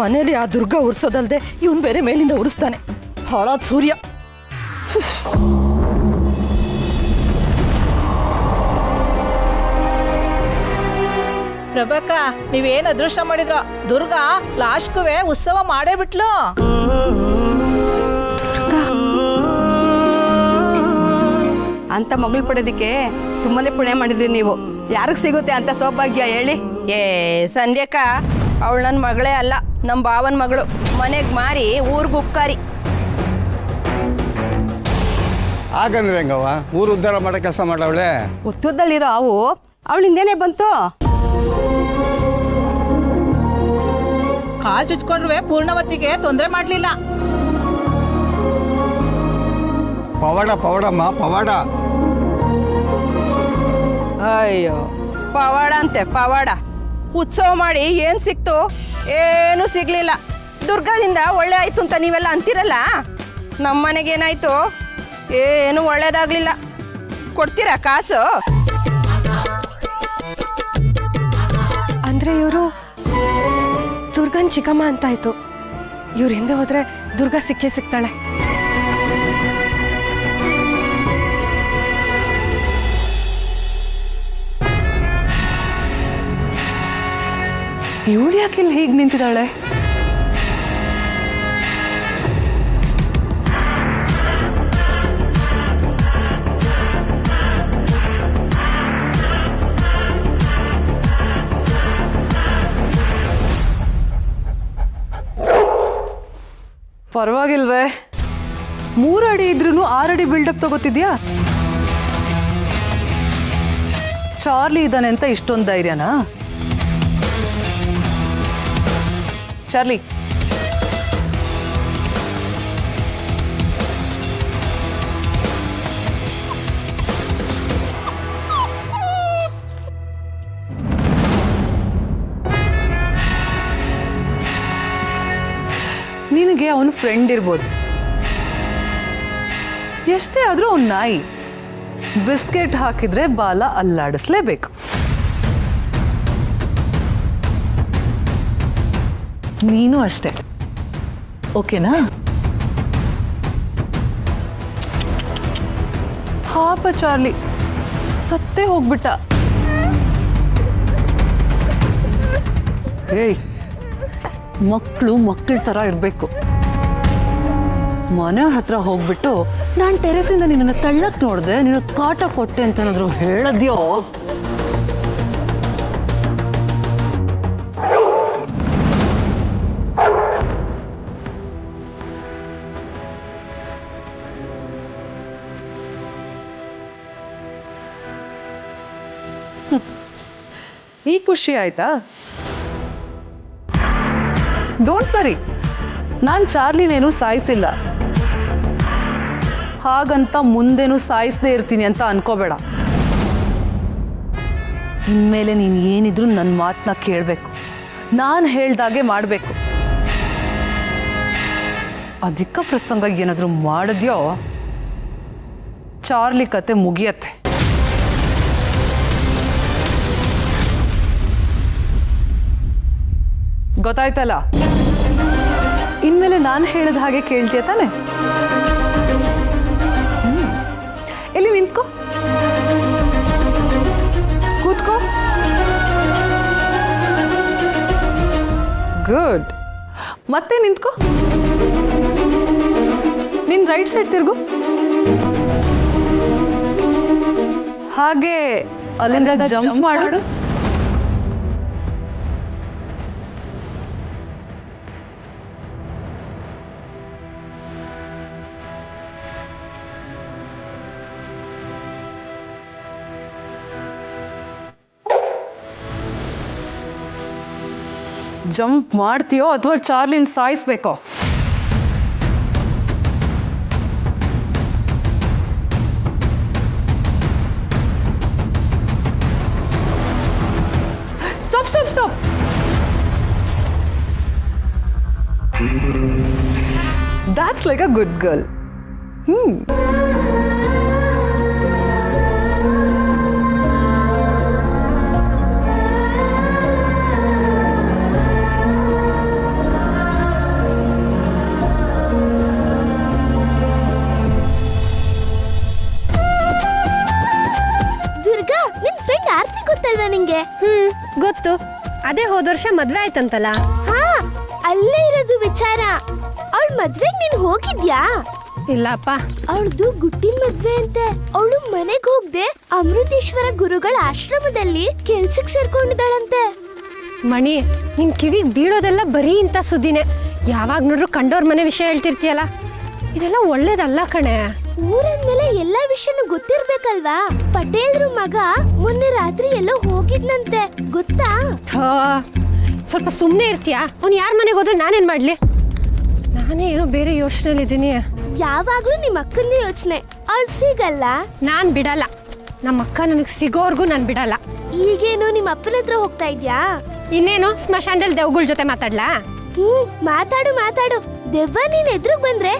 ಮನೇಲಿ ಆ ದುರ್ಗ ಉರ್ಸೋದಲ್ದೆ ಇವನ್ ಬೇರೆ ಮೇಲಿಂದ ಉರಿಸ್ತಾನೆ. ಹಾಳಾದ ಸೂರ್ಯ. ಪ್ರಭಕ್ಕ, ನೀವೇನ್ ಅದೃಷ್ಟ ಮಾಡಿದ್ರ, ದುರ್ಗಾ ಲಾಸ್ಟ್ಗುವೆ ಉತ್ಸವ ಮಾಡೇ ಬಿಟ್ಲು. ಅಂತ ಮಗಳು ಪಡೆದಕ್ಕೆ ತುಂಬಾನೇ ಪುಣ್ಯ ಮಾಡಿದ್ರಿ ನೀವು. ಯಾರಿಗೆ ಸಿಗುತ್ತೆ ಅಂತ ಸೌಭಾಗ್ಯ ಹೇಳಿ? ಸಂಧ್ಯಕ್ಕ ಅವಳು ನನ್ನ ಮಗಳೇ ಅಲ್ಲ, ನಮ್ಮ ಭಾವನ ಮಗಳು. ಮನೆಗೆ ಮಾರಿ ಊರ್ಗೆ ಉಪ್ಕಾರಿ. ಹಾಗಂದ್ರೆ ಹೆಂಗವ್ವ? ಊರು ಉದ್ಧಾರ ಮಾಡೋ ಕೆಲಸ ಮಾಡವಳೆ. ಹುತ್ತೂದಲ್ಲಿರೋ ಅವು ಅವಳಿಂದೇನೆ ಬಂತು. ಕಾಲ್ ಚುಚ್ಕೊಂಡ್ರುವೆ ಪೂರ್ಣವತಿಗೆ ತೊಂದರೆ ಮಾಡ್ಲಿಲ್ಲ. ಪವಾಡ ಪವಾಡಮ್ಮ ಪವಾಡ. ಅಯ್ಯೋ ಪವಾಡ ಅಂತೆ ಪವಾಡ. ಉತ್ಸವ ಮಾಡಿ ಏನು ಸಿಕ್ತು? ಏನೂ ಸಿಗ್ಲಿಲ್ಲ. ದುರ್ಗಾದಿಂದ ಒಳ್ಳೆ ಆಯ್ತು ಅಂತ ನೀವೆಲ್ಲ ಅಂತೀರಲ್ಲ, ನಮ್ಮ ಮನೆಗೇನಾಯ್ತು? ಏನು ಒಳ್ಳೇದಾಗ್ಲಿಲ್ಲ. ಕೊಡ್ತೀರಾ ಕಾಸು? ಅಂದ್ರೆ ಇವರು ದುರ್ಗನ್ ಚಿಕ್ಕಮ್ಮ ಅಂತಾಯ್ತು. ಇವ್ರ ಹಿಂದೆ ಹೋದ್ರೆ ದುರ್ಗಾ ಸಿಕ್ಕೇ ಸಿಗ್ತಾಳೆ. ಇವಳು ಯಾಕೆ ಇಲ್ಲಿ ಹೀಗೆ ನಿಂತಿದ್ದಾಳೆ? ಪರವಾಗಿಲ್ವೇ? 3 ಅಡಿ ಇದ್ರೂ 6 ಅಡಿ ಬಿಲ್ಡಪ್ ತಗೋತಿದ್ಯಾ? ಚಾರ್ಲಿ ಇದ್ದಾನೆ ಅಂತ ಇಷ್ಟೊಂದು ಧೈರ್ಯನಾ? ಚಾರ್ಲಿ, ನಿನಗೆ ಅವನು ಫ್ರೆಂಡ್ ಇರ್ಬೋದು, ಎಷ್ಟೇ ಆದ್ರೂ ಅವ್ನು ನಾಯಿ. ಬಿಸ್ಕೆಟ್ ಹಾಕಿದ್ರೆ ಬಾಲ ಅಲ್ಲಾಡಿಸ್ಲೇಬೇಕು. ನೀನು ಅಷ್ಟೇ, ಓಕೆನಾ? ಪಾಪ ಚಾರ್ಲಿ ಸತ್ತೇ ಹೋಗ್ಬಿಟ್ಟ. ಏಯ್, ಮಕ್ಕಳು ಮಕ್ಕಳ ಥರ ಇರಬೇಕು. ಮನೆಯವ್ರ ಹತ್ರ ಹೋಗ್ಬಿಟ್ಟು ನಾನು ಟೆರೆಸಿಂದ ನಿನ್ನನ್ನು ತಳ್ಳಕ್ಕೆ ನೋಡಿದೆ, ನೀನು ಕಾಟ ಕೊಟ್ಟೆ ಅಂತ ಏನಾದ್ರು ಹೇಳದ್ಯೋ? ಈ ಖುಷಿ ಆಯ್ತಾ? ಡೋಂಟ್ ವರಿ, ನಾನು ಚಾರ್ಲಿನೇನು ಸಾಯಿಸಿಲ್ಲ. ಹಾಗಂತ ಮುಂದೇನು ಸಾಯಿಸದೇ ಇರ್ತೀನಿ ಅಂತ ಅನ್ಕೋಬೇಡ. ಇನ್ಮೇಲೆ ನೀನು ಏನಿದ್ರು ನನ್ನ ಮಾತನ್ನ ಕೇಳಬೇಕು, ನಾನು ಹೇಳ್ದಾಗೆ ಮಾಡಬೇಕು. ಅಧಿಕ ಪ್ರಸಂಗ ಏನಾದರೂ ಮಾಡಿದ್ಯೋ ಚಾರ್ಲಿ ಕತೆ ಮುಗಿಯತ್ತೆ. ಗೊತ್ತಾಯ್ತಲ್ಲ? ಇನ್ಮೇಲೆ ನಾನು ಹೇಳಿದ ಹಾಗೆ ಕೇಳ್ತೀಯ ತಾನೆ? ಎಲ್ಲಿ ನಿಂತ್ಕೋ, ಕೂತ್ಕೋ. ಗುಡ್. ಮತ್ತೆ ನಿಂತ್ಕೋ. ನಿನ್ ರೈಟ್ ಸೈಡ್ ತಿರ್ಗು. ಹಾಗೆ ಅಲ್ಲಿಂದ ಜಂಪ್ ಮಾಡು. ಜಂಪ್ ಮಾಡ್ತೀಯೋ ಅಥವಾ ಚಾರ್ಲಿನ್ ಸಾಯಿಸ್ಬೇಕೋ? Stop stop stop. That's like a good girl. ನಿಂಗೆ? ಗೊತ್ತು. ಅದೇ ಹೋದ ವರ್ಷ ಮದ್ವೆ ಆಯ್ತಂತಲ್ಲ. ಹಾ, ಅಲ್ಲೇ ಇರೋದು ವಿಚಾರ. ಅವಳ ಮದ್ವೆಗ್ ನೀನ್ ಹೋಗಿದ್ಯಾ? ಇಲ್ಲಪ್ಪ. ಅವಳದು ಗುಟ್ಟಿನ ಮದ್ವೆ ಅಂತೆ. ಅವಳು ಮನೆಗ್ ಹೋಗ್ದೆ ಅಮೃತೇಶ್ವರ ಗುರುಗಳ ಆಶ್ರಮದಲ್ಲಿ ಕೆಲ್ಸಕ್ ಸೇರ್ಕೊಂಡಿದ್ದಾಳಂತೆ. ಮಣಿ, ನಿನ್ ಕಿವಿಗ್ ಬೀಳೋದೆಲ್ಲ ಬರೀ ಇಂಥ ಸುದ್ದಿನೇ. ಯಾವಾಗ ನೋಡ್ರು ಕಂಡೋರ್ ಮನೆ ವಿಷಯ ಹೇಳ್ತಿರ್ತೀಯಲ್ಲ, ಇದೆಲ್ಲ ಒಳ್ಳೇದಲ್ಲ ಕಣೆ. ಊರಂದ್ಮೇಲೆ ಎಲ್ಲಾ ವಿಷಯನೂ ಗೊತ್ತಿರ್ಬೇಕಲ್ವಾ? ಪಟೇಲ್ರು ಮಗ ಮೊನ್ನೆ ರಾತ್ರಿ ಎಲ್ಲೋ ಹೋಗಿದ್ನಂತೆ, ಗೊತ್ತಾ? ಥೋ, ಸ್ವಲ್ಪ ಸುಮ್ಮನೆ ಇರ್ತೀಯಾ? ಅವ್ನು ಯಾರ ಮನೆಗೆ ಹೋದ್ರೆ ನಾನೇನ್ ಮಾಡ್ಲಿ? ನಾನೇ ಏನೋ ಬೇರೆ ಯೋಚನೆಲಿದ್ದೀನಿ. ಯಾವಾಗ್ಲೂ ನಿಮ್ಮ ಅಕ್ಕಂದೇ ಯೋಚನೆ. ಅವಳು ಸಿಗಲ್ಲ. ನಾನ್ ಬಿಡಲ್ಲ. ನಮ್ಮ ಅಕ್ಕ ನನಗೆ ಸಿಗೋರ್ಗೂ ನಾನು ಬಿಡಲ್ಲ. ಈಗೇನು ನಿಮ್ಮ ಅಪ್ಪನ ಹತ್ರ ಹೋಗ್ತಾ ಇದ್ಯಾ? ಇನ್ನೇನು ಸ್ಮಶಾನದಲ್ಲಿ ದೆವ್ಗಳ ಜೊತೆ ಮಾತಾಡ್ಲಾ? ಮಾತಾಡು ಮಾತಾಡು. ದೆವ್ವ ನೀನ್ ಎದುರುಗ್ ಬಂದ್ರೆ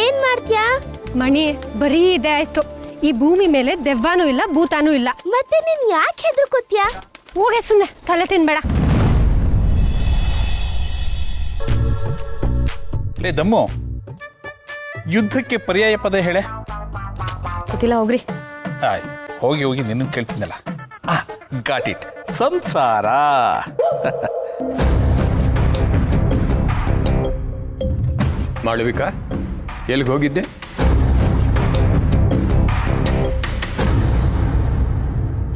ಏನ್ ಮಾಡ್ತೀಯಾ? ಮಣಿ, ಬರೀ ಇದೆ ಆಯ್ತು. ಈ ಭೂಮಿ ಮೇಲೆ ದೆವ್ವಾನೂ ಇಲ್ಲ, ಭೂತಾನೂ ಇಲ್ಲ. ಮತ್ತೆ ನೀನ್ ಯಾಕೆ ಹೆದರ್ಕೋತ್ಯಾ? ಹೋಗೆ ಸುಮ್ನೆ, ತಲೆ ತಿನ್ಬೇಡ. ಲೇ ದಮ್ಮು, ಯುದ್ಧಕ್ಕೆ ಪರ್ಯಾಯ ಪದ ಹೇಳೆ. ಗೊತ್ತಿಲ್ಲ, ಹೋಗ್ರಿ. ಆಯ್, ಹೋಗಿ ಹೋಗಿ ನಿನ್ನ ಕೇಳ್ತೀನಲ್ಲ. ಗಾಟ್ ಇಟ್, ಸಂಸಾರ. ಮಾಳವಿಕಾ, ಎಲ್ಲಿಗೆ ಹೋಗಿದ್ದೆ?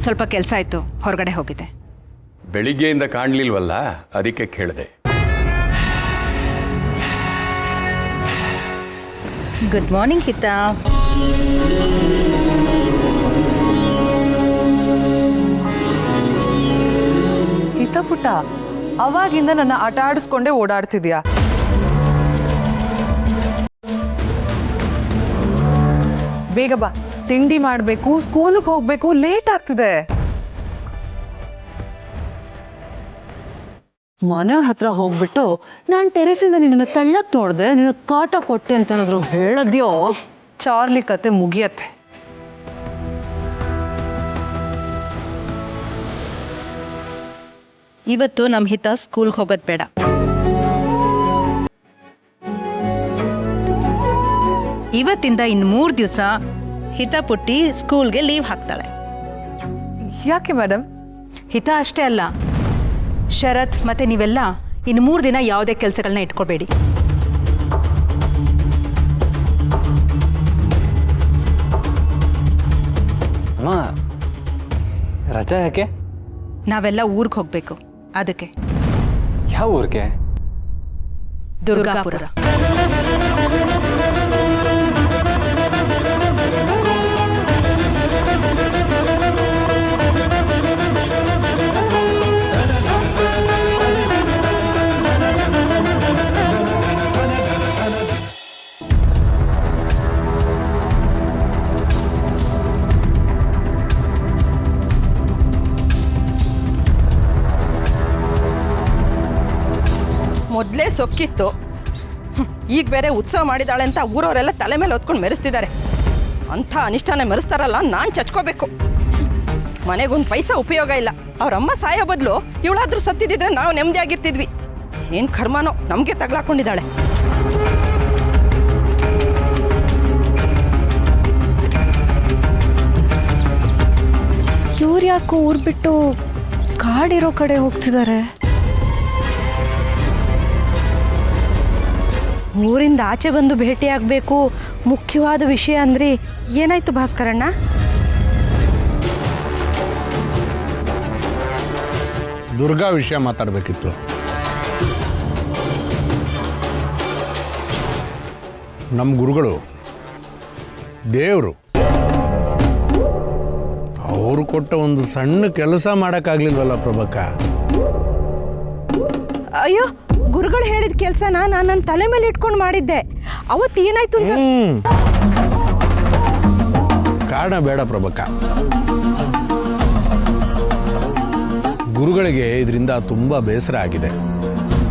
ಸ್ವಲ್ಪ ಕೆಲಸ ಆಯ್ತು, ಹೊರಗಡೆ ಹೋಗಿದ್ದೆ. ಬೆಳಿಗ್ಗೆಯಿಂದ ಕಾಣಲಿಲ್ವಲ್ಲ, ಅದಕ್ಕೆ ಕೇಳಿದೆ. Good morning ಹಿತಾ. ಹಿತಪುಟ, ಅವಾಗಿಂದ ನನ್ನ ಆಟ ಆಡಿಸ್ಕೊಂಡೇ ಓಡಾಡ್ತಿದ್ಯಾ. ಬೇಗ ಬಾ, ತಿಂಡಿ ಮಾಡಬೇಕು, ಸ್ಕೂಲಿಗೆ ಹೋಗ್ಬೇಕು, ಲೇಟ್ ಆಗ್ತಿದೆ. ಮನೆಯವ್ರ ಹತ್ರ ಹೋಗ್ಬಿಟ್ಟು ನಾನು ಟೆರೆಸಿಂದ ನಿನ್ನ ತಳ್ಳಕ್ ನೋಡ್ದೆ, ನಿನ್ನ ಕಾಟ ಕೊಟ್ಟೆ ಅಂತ ಏನಾದ್ರು ಹೇಳದ್ಯೋ, ಚಾರ್ಲಿ ಕತೆ ಮುಗಿಯತ್ತೆ. ಇವತ್ತು ನಮ್ಮ ಹಿತ ಸ್ಕೂಲ್ಗೆ ಹೋಗೋದು ಬೇಡ. ಇವತ್ತಿಂದ ಇನ್ನು 3 ದಿವಸ ಹಿತ ಪುಟ್ಟಿ ಸ್ಕೂಲ್ಗೆ ಲೀವ್ ಹಾಕ್ತಾಳೆ. ಯಾಕೆ ಮೇಡಮ್? ಹಿತ ಅಷ್ಟೇ ಅಲ್ಲ, ಶರತ್ ಮತ್ತೆ ನೀವೆಲ್ಲ ಇನ್ನು 3 ದಿನ ಯಾವುದೇ ಕೆಲಸಗಳನ್ನ ಇಟ್ಕೋಬೇಡಿ. ಅಮ್ಮ, ರಜಾ ಯಾಕೆ? ನಾವೆಲ್ಲ ಊರಿಗೆ ಹೋಗ್ಬೇಕು, ಅದಕ್ಕೆ. ಯಾವ ಊರಿಗೆ? ದುರ್ಗಾಪುರ. ಮೊದಲೇ ಸೊಕ್ಕಿತ್ತು, ಈಗ ಬೇರೆ ಉತ್ಸವ ಮಾಡಿದಾಳೆ ಅಂತ ಊರವರೆಲ್ಲ ತಲೆ ಮೇಲೆ ಹೊತ್ಕೊಂಡು ಮೆರೆಸ್ತಿದ್ದಾರೆ. ಅಂಥ ಅನಿಷ್ಟನೇ ಮೆರೆಸ್ತಾರಲ್ಲ, ನಾನು ಚಚ್ಕೋಬೇಕು. ಮನೆಗೊಂದು ಪೈಸಾ ಉಪಯೋಗ ಇಲ್ಲ. ಅವರಮ್ಮ ಸಾಯೋ ಬದಲು ಇವಳಾದ್ರೂ ಸತ್ತಿದ್ದಿದ್ರೆ ನಾವು ನೆಮ್ಮದಿಯಾಗಿರ್ತಿದ್ವಿ. ಏನು ಕರ್ಮನೋ ನಮಗೆ ತಗ್ಲಾಕೊಂಡಿದ್ದಾಳೆ. ಇವ್ರು ಯಾಕೋ ಊರು ಬಿಟ್ಟು ಕಾಡಿರೋ ಕಡೆ ಹೋಗ್ತಿದ್ದಾರೆ? ಊರಿಂದ ಆಚೆ ಬಂದು ಭೇಟಿಯಾಗಬೇಕು. ಮುಖ್ಯವಾದ ವಿಷಯ ಅಂದ್ರಿ, ಏನಾಯ್ತು ಭಾಸ್ಕರಣ್ಣ? ದುರ್ಗಾ ವಿಷಯ ಮಾತಾಡಬೇಕಿತ್ತು. ನಮ್ಮ ಗುರುಗಳು ದೇವರು, ಅವರು ಕೊಟ್ಟ ಒಂದು ಸಣ್ಣ ಕೆಲಸ ಮಾಡೋಕ್ಕಾಗ್ಲಿಲ್ವಲ್ಲ ಪ್ರಭಕ್ಕ. ಅಯ್ಯೋ, ಗುರುಗಳು ಹೇಳಿದ ಕೆಲಸನ ನಾನು ನನ್ನ ತಲೆ ಮೇಲೆ ಇಟ್ಕೊಂಡು ಮಾಡಿದ್ದೆ. ಅವತ್ತು ಏನಾಯ್ತು ಅಂತ ಕಾರಣ ಬೇಡ ಪ್ರಭಕ್ಕ. ಗುರುಗಳಿಗೆ ಇದರಿಂದ ತುಂಬ ಬೇಸರ ಆಗಿದೆ.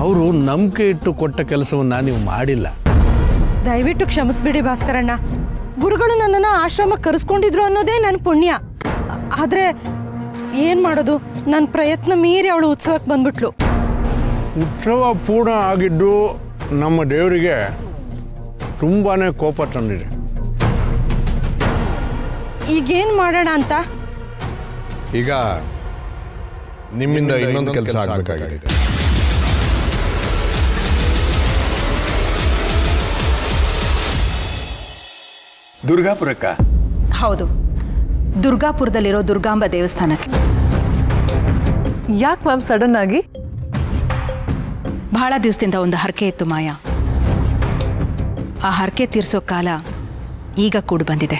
ಅವರು ನಂಬಿಕೆ ಇಟ್ಟು ಕೊಟ್ಟ ಕೆಲಸವನ್ನು ನೀವು ಮಾಡಿಲ್ಲ. ದಯವಿಟ್ಟು ಕ್ಷಮಿಸ್ಬಿಡಿ ಭಾಸ್ಕರಣ್ಣ. ಗುರುಗಳು ನನ್ನನ್ನು ಆಶ್ರಮಕ್ಕೆ ಕರೆಸ್ಕೊಂಡಿದ್ರು ಅನ್ನೋದೇ ನನ್ನ ಪುಣ್ಯ. ಆದರೆ ಏನು ಮಾಡೋದು, ನನ್ನ ಪ್ರಯತ್ನ ಮೀರಿ ಅವಳು ಉತ್ಸವಕ್ಕೆ ಬಂದ್ಬಿಟ್ಲು. ಉತ್ಸವ ಪೂರ್ಣ ಆಗಿದ್ದು ನಮ್ಮ ದೇವರಿಗೆ ತುಂಬಾ ಕೋಪ ತಂದಿದೆ. ಈಗೇನು ಮಾಡೋಣ ಅಂತ? ಈಗ ನಿಮ್ಮಿಂದ ಇನ್ನೊಂದು ಕೆಲಸ ಆಗಬೇಕಾಗಿದೆ. ದುರ್ಗಾಪುರಕ್ಕ? ಹೌದು, ದುರ್ಗಾಪುರದಲ್ಲಿರೋ ದುರ್ಗಾಂಬ ದೇವಸ್ಥಾನಕ್ಕೆ. ಯಾಕೆ ಮ್ಯಾಮ್ ಸಡನ್ ಆಗಿ? ಬಹಳ ದಿವಸದಿಂದ ಒಂದು ಹರಕೆ ಇತ್ತು ಮಾಯಾ. ಆ ಹರಕೆ ತೀರ್ಸೋ ಕಾಲ ಈಗ ಕೂಡ ಬಂದಿದೆ.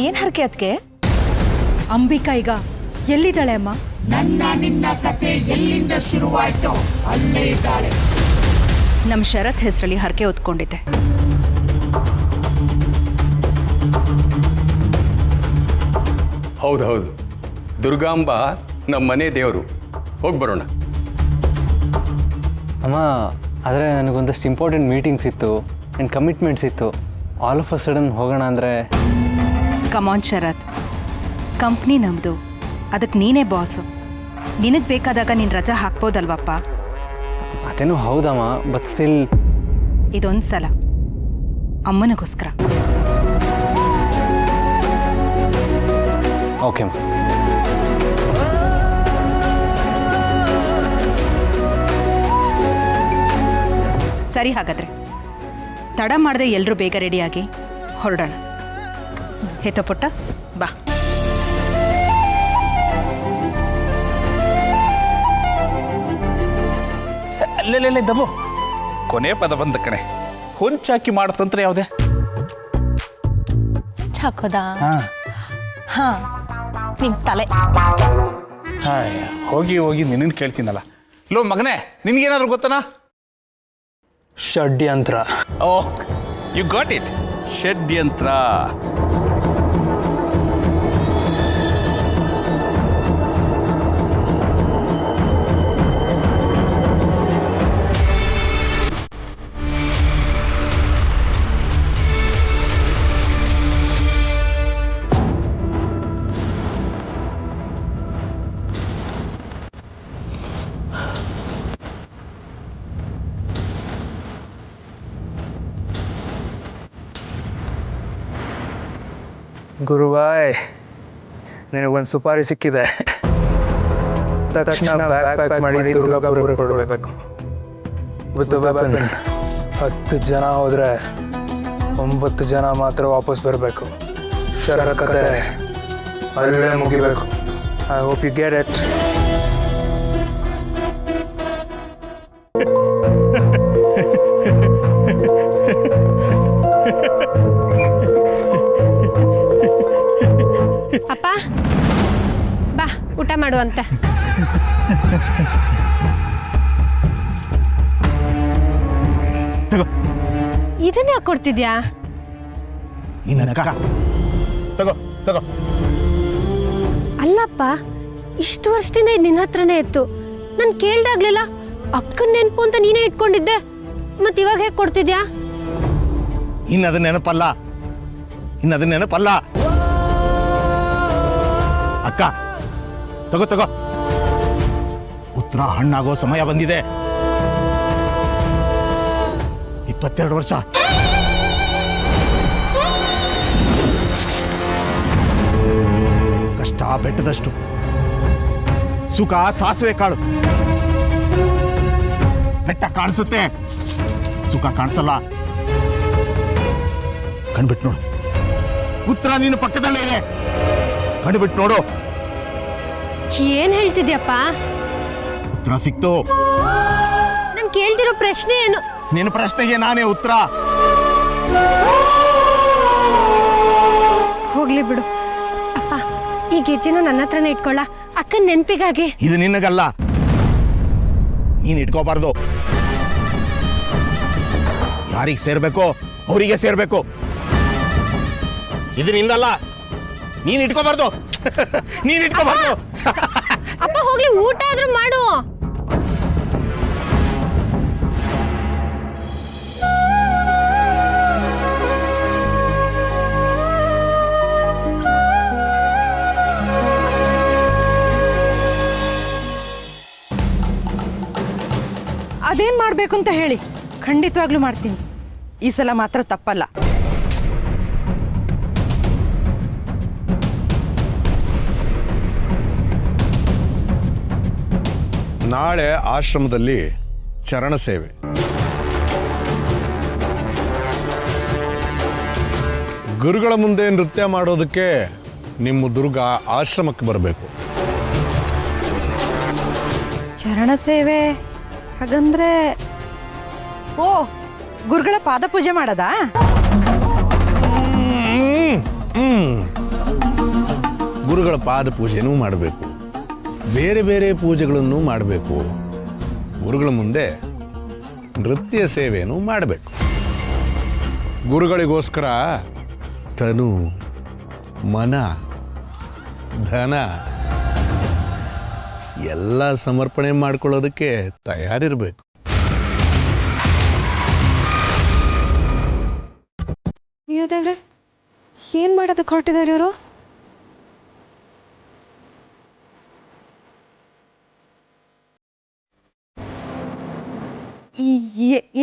ಏನ್ ಹರಕೆ ಅದಕ್ಕೆ? ಅಂಬಿಕಾ ಈಗ ಎಲ್ಲಿದ್ದಾಳೆ ಅಮ್ಮ? ನಮ್ಮ ಶರತ್ ಹೆಸರಲ್ಲಿ ಹರಕೆ ಹೊತ್ಕೊಂಡಿದ್ದೆ. ಹೌದು, ದುರ್ಗಾಂಬ ನಮ್ಮ ಮನೆ ದೇವರು. ಹೋಗಿ ಬರೋಣ. ಅಮ್ಮ, ಆದರೆ ನನಗೊಂದಷ್ಟು ಇಂಪಾರ್ಟೆಂಟ್ ಮೀಟಿಂಗ್ಸ್ ಇತ್ತು ಆ್ಯಂಡ್ ಕಮಿಟ್ಮೆಂಟ್ಸ್ ಇತ್ತು. ಆಲ್ ಆಫ್ ಅ ಸಡನ್ ಹೋಗೋಣ ಅಂದರೆ. ಕಮಾನ್ ಶರತ್, ಕಂಪ್ನಿ ನಮ್ಮದು, ಅದಕ್ಕೆ ನೀನೇ ಬಾಸು. ನಿನಗೆ ಬೇಕಾದಾಗ ನೀನು ರಜಾ ಹಾಕ್ಬೋದಲ್ವಪ್ಪ? ಅದೇನೂ ಹೌದಮ್ಮ, ಬಟ್ ಸ್ಟಿಲ್. ಇದೊಂದು ಸಲ ಅಮ್ಮನಿಗೋಸ್ಕರ. ಓಕೆ ಅಮ್ಮ. ಸರಿ, ಹಾಗಾದರೆ ತಡ ಮಾಡದೆ ಎಲ್ಲರೂ ಬೇಗ ರೆಡಿಯಾಗಿ ಹೊರಡೋಣ. ಹೇತೋ ಪುಟ್ಟ, ಬಾ. ಅಲ್ಲೆಲ್ಲೆಲ್ಲೆ ದಬ್ಬು, ಕೊನೆ ಪದ ಬಂದ ಕಣೆ. ಹೊಂಚಾಕಿ ಮಾಡತಂತ್ರ ಯಾವುದೇ? ಹಾಕೋದಾ? ಹಾ, ನಿಮ್ ತಲೆ. ಹೋಗಿ ಹೋಗಿ ನಿನ್ನ ಕೇಳ್ತೀನಲ್ಲ. ಲೋ ಮಗನೇ, ನಿನ್ಗೇನಾದ್ರು ಗೊತ್ತನಾ? ಷಡ್ಯಂತ್ರ. ಓ, ಯು ಗಾಟ್ ಇಟ್. ಷಡ್ಯಂತ್ರ. ಗುರುವಾಯ್, ನಿನಗೊಂದು ಸುಪಾರಿ ಸಿಕ್ಕಿದೆ. ತಕ್ಷಣ ಪ್ಯಾಕ್ ಮಾಡಿ ದುರ್ಗಾಪುರ ಕೊಡಬೇಕು. 10 ಜನ ಹೋದರೆ 9 ಜನ ಮಾತ್ರ ವಾಪಸ್ ಬರಬೇಕು. ಶರಕತೆ ಅಲ್ಲೇ ಮುಗಿಬೇಕು. I hope you get it. ಅಪ್ಪ ಬಾ, ಊಟ ಮಾಡುವಂತೆ. ಇದನ್ನ ಯಾಕೆ ಕೊಡ್ತಿದ್ಯಾ? ಅಲ್ಲಪ್ಪ, ಇಷ್ಟು ವರ್ಷದಿಂದ ನಿನ್ನ ಹತ್ರನೇ ಇತ್ತು. ನಾನು ಕೇಳ್ದಾಗ್ಲಿಲ್ಲ. ಅಕ್ಕನ ನೆನಪು ಅಂತ ನೀನೇ ಇಟ್ಕೊಂಡಿದ್ದೆ. ಮತ್ತೆ ಇವಾಗ ಹೇಗೆ ಕೊಡ್ತಿದ್ಯಾ? ಇನ್ನದು ನೆನಪಲ್ಲ. ಅಕ್ಕ, ತಗೋ. ಉತ್ತರ ಹಣ್ಣಾಗೋ ಸಮಯ ಬಂದಿದೆ. 22 ವರ್ಷ. ಕಷ್ಟ ಬೆಟ್ಟದಷ್ಟು, ಸುಖ ಸಾಸಿವೆ ಕಾಳು. ಬೆಟ್ಟ ಕಾಣಿಸುತ್ತೆ, ಸುಖ ಕಾಣಿಸಲ್ಲ. ಕಣ್ಬಿಟ್ಟು ನೋಡು, ಉತ್ತರ ನಿನ್ನ ಪಕ್ಕದಲ್ಲೇ ಇದೆ. ಕಣ್ಬಿಟ್ಟು ನೋಡು. ಏನ್ ಹೇಳ್ತಿದ್ಯಪ್ಪ? ಉತ್ತರ ಸಿಕ್ತು. ನಾನು ಕೇಳ್ತಿರೋ ಪ್ರಶ್ನೆ ಏನು? ನಿನ್ನ ಪ್ರಶ್ನೆಗೆ ನಾನೇ ಉತ್ತರ. ಹೋಗ್ಲಿ ಬಿಡು ಅಪ್ಪ, ಈ ಗೆಜ್ಜೆನ ನನ್ನ ಹತ್ರನೇ ಇಟ್ಕೊಳ್ಳ, ಅಕ್ಕನ ನೆನಪಿಗಾಗಿ. ಇದು ನಿನ್ನಗಲ್ಲ, ನೀನು ಇಟ್ಕೋಬಾರ್ದು. ಯಾರಿಗೆ ಸೇರ್ಬೇಕೋ ಅವರಿಗೆ ಸೇರ್ಬೇಕು. ಇದು ನಿಂದಲ್ಲ, ನೀನು ಇಟ್ಕೋಬಾರ್ದು. ಅಪ್ಪ ಹೋಗ್ಲಿ, ಊಟ ಆದ್ರೂ ಮಾಡು. ಅದೇನ್ ಮಾಡ್ಬೇಕು ಅಂತ ಹೇಳಿ, ಖಂಡಿತವಾಗ್ಲೂ ಮಾಡ್ತೀನಿ. ಈ ಸಲ ಮಾತ್ರ ತಪ್ಪಲ್ಲ. ನಾಳೆ ಆಶ್ರಮದಲ್ಲಿ ಚರಣ ಸೇವೆ. ಗುರುಗಳ ಮುಂದೆ ನೃತ್ಯ ಮಾಡೋದಕ್ಕೆ ನಿಮ್ಮ ದುರ್ಗ ಆಶ್ರಮಕ್ಕೆ ಬರಬೇಕು. ಚರಣ ಸೇವೆ ಹಾಗಂದ್ರೆ ಓ ಗುರುಗಳ ಪಾದ ಪೂಜೆ ಮಾಡದಾ? ಗುರುಗಳ ಪಾದ ಪೂಜೆನೂ ಮಾಡಬೇಕು, ಬೇರೆ ಬೇರೆ ಪೂಜೆಗಳನ್ನು ಮಾಡಬೇಕು. ಗುರುಗಳ ಮುಂದೆ ನೃತ್ಯ ಸೇವೆನೂ ಮಾಡಬೇಕು. ಗುರುಗಳಿಗೋಸ್ಕರ ತನು, ಮನ, ಧನ ಎಲ್ಲ ಸಮರ್ಪಣೆ ಮಾಡ್ಕೊಳ್ಳೋದಕ್ಕೆ ತಯಾರಿರಬೇಕು. ದೇವ್ರೆ, ಏನ್ ಮಾಡೋದಕ್ಕೆ ಹೊರಟಿದ್ದಾರೆ ಇವರು?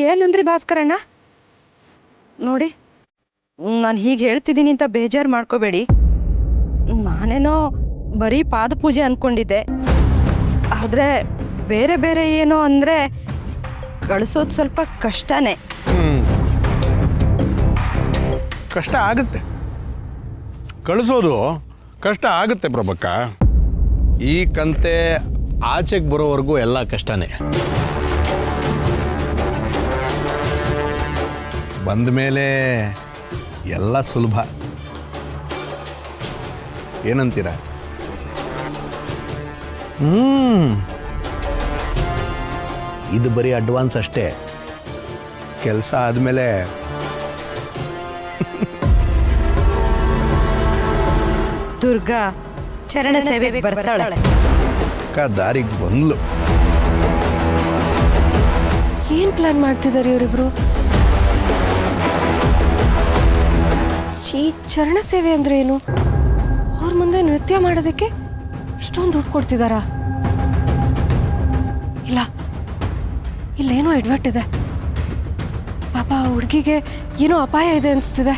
ಏನಂದ್ರಿ ಭಾಸ್ಕರಣ್ಣ? ನೋಡಿ, ನಾನು ಹೀಗೆ ಹೇಳ್ತಿದ್ದೀನಿ ಅಂತ ಬೇಜಾರು ಮಾಡ್ಕೋಬೇಡಿ. ನಾನೇನೋ ಬರೀ ಪಾದ ಪೂಜೆ ಅಂದ್ಕೊಂಡಿದ್ದೆ. ಆದರೆ ಬೇರೆ ಬೇರೆ ಏನೋ ಅಂದರೆ ಕಳಿಸೋದು ಸ್ವಲ್ಪ ಕಷ್ಟನೇ. ಕಷ್ಟ ಆಗುತ್ತೆ, ಕಳಿಸೋದು ಕಷ್ಟ ಆಗುತ್ತೆ ಪ್ರಭಕ್ಕ. ಈ ಕಂತೆ ಆಚೆಗೆ ಬರೋವರೆಗೂ ಎಲ್ಲ ಕಷ್ಟನೇ. ಬಂದ ಮೇಲೆ ಎಲ್ಲ ಸುಲಭ. ಏನಂತೀರ? ಇದು ಬರೀ ಅಡ್ವಾನ್ಸ್ ಅಷ್ಟೇ. ಕೆಲಸ ಆದಮೇಲೆ ದುರ್ಗಾ ಚರಣ ಸೇವೆಗೆ ಬರ್ತಾಳೆ. ದಾರಿಗೆ ಬಂದ್ಲು. ಏನ್ ಪ್ಲಾನ್ ಮಾಡ್ತಿದ್ದಾರೆ ಇವರಿಬ್ರು? ಈ ಚರಣ ಸೇವೆ ಅಂದ್ರೆ ಏನು? ಅವ್ರ ಮುಂದೆ ನೃತ್ಯ ಮಾಡೋದಕ್ಕೆ ಇಷ್ಟೊಂದು ದುಡ್ಡು ಕೊಡ್ತಿದಾರಾ? ಇಲ್ಲ, ಇಲ್ಲೇನೋ ಎಡ್ವರ್ಟ್ ಇದೆ. ಪಾಪ ಹುಡುಗಿಗೆ ಏನೋ ಅಪಾಯ ಇದೆ ಅನಿಸ್ತಿದೆ.